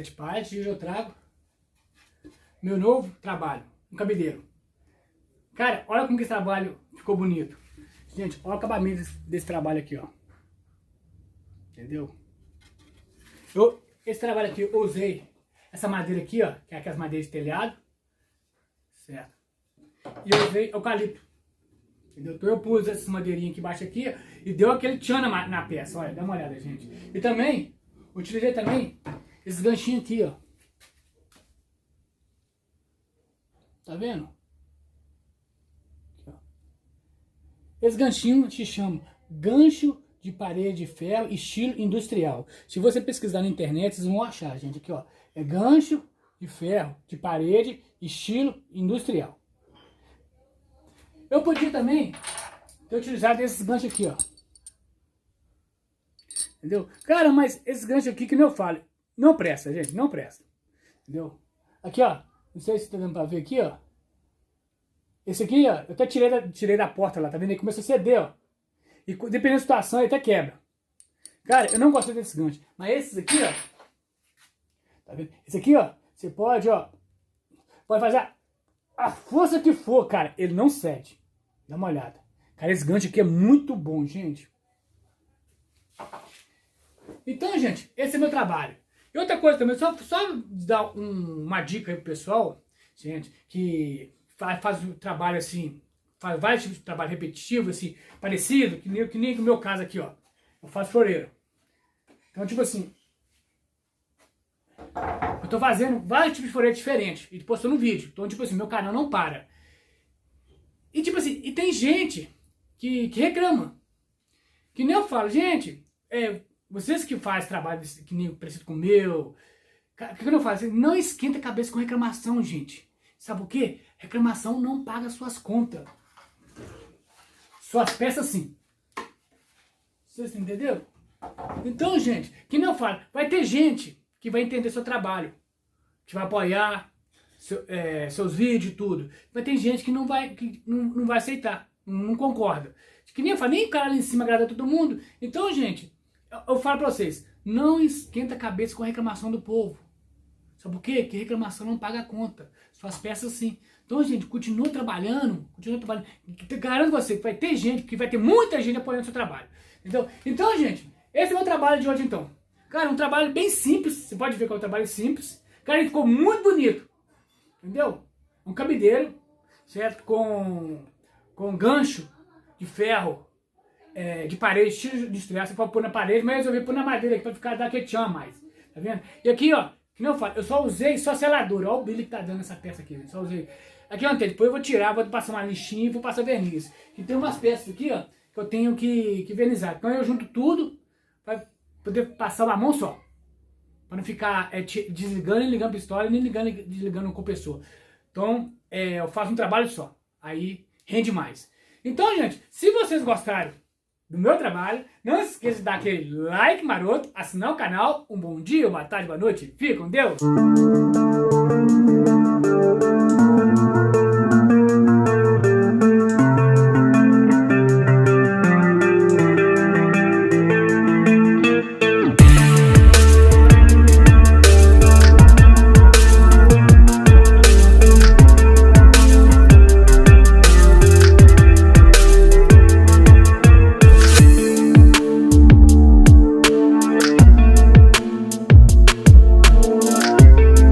7 partes e hoje eu trago meu novo trabalho, um cabideiro. Cara, olha como que esse trabalho ficou bonito. Gente, olha o acabamento desse trabalho aqui, ó. Entendeu? Esse trabalho aqui, eu usei essa madeira aqui, ó, que é aquelas madeiras de telhado, certo? E eu usei eucalipto, entendeu? Então eu pus essas madeirinhas aqui embaixo aqui e deu aquele tchan na peça, olha, dá uma olhada, gente. E também, utilizei também esses ganchinhos aqui, ó. Tá vendo? Aqui, ó. Esse ganchinho se chama gancho de parede de ferro estilo industrial. Se você pesquisar na internet, vocês vão achar, gente. Aqui, ó. É gancho de ferro de parede estilo industrial. Eu podia também ter utilizado esses ganchos aqui, ó. Entendeu? Cara, mas esses ganchos aqui, que nem eu falo, não presta, gente. Não presta. Entendeu? Aqui, ó. Não sei se tá dando pra ver aqui, ó. Esse aqui, ó. Eu até tirei da porta lá, tá vendo? Ele começou a ceder, ó. E dependendo da situação, ele até quebra. Cara, eu não gosto desse gancho. Mas esses aqui, ó. Tá vendo? Esse aqui, ó. Você pode, ó. Pode fazer a força que for, cara. Ele não cede. Dá uma olhada. Cara, esse gancho aqui é muito bom, gente. Então, gente, esse é meu trabalho. E outra coisa também, só dar uma dica aí pro pessoal, gente, que faz um trabalho assim, faz vários tipos de trabalho repetitivo, assim, parecido, que nem o meu caso aqui, ó. Eu faço floreiro. Então, tipo assim, eu tô fazendo vários tipos de floreiro diferentes e postando um vídeo. Então, tipo assim, meu canal não para. E tipo assim, e tem gente que reclama. Que nem eu falo, gente, vocês que fazem trabalho que nem parecido com o meu, o que eu faço? Não esquenta a cabeça com reclamação, gente. Sabe o quê? Reclamação não paga suas contas. Suas peças sim. Vocês entenderam? Então, gente, que nem eu falo, vai ter gente que vai entender seu trabalho, que vai apoiar seus vídeos e tudo. Vai ter gente que não vai aceitar, não concorda. Que nem eu falo, nem o cara lá em cima agrada todo mundo. Então, gente, eu falo pra vocês, não esquenta a cabeça com a reclamação do povo. Sabe por quê? Que reclamação não paga a conta. Suas peças sim. Então, gente, continua trabalhando. Garanto você que vai ter gente, que vai ter muita gente apoiando o seu trabalho. Entendeu? Então, gente, esse é o meu trabalho de hoje, então. Cara, um trabalho bem simples. Você pode ver que é um trabalho simples. Cara, ele ficou muito bonito. Entendeu? Um cabideiro, certo? Com gancho de ferro, de parede, estilo industrial. Você pode pôr na parede, mas eu resolvi pôr na madeira aqui pra dar aquele tchan mais. Tá vendo? E aqui, ó, que não eu falo, eu só usei seladora. Olha o brilho que tá dando essa peça aqui. Só usei. Aqui, ó, depois eu vou tirar, vou passar uma lixinha e vou passar verniz. E tem umas peças aqui, ó, que eu tenho que vernizar. Então eu junto tudo pra poder passar uma mão só. Pra não ficar desligando e ligando a pistola, nem ligando e desligando o compressor. Então, eu faço um trabalho só. Aí rende mais. Então, gente, se vocês gostaram do meu trabalho, não se esqueça de dar aquele like maroto, assinar o canal. Um bom dia, boa tarde, boa noite. Fique com Deus!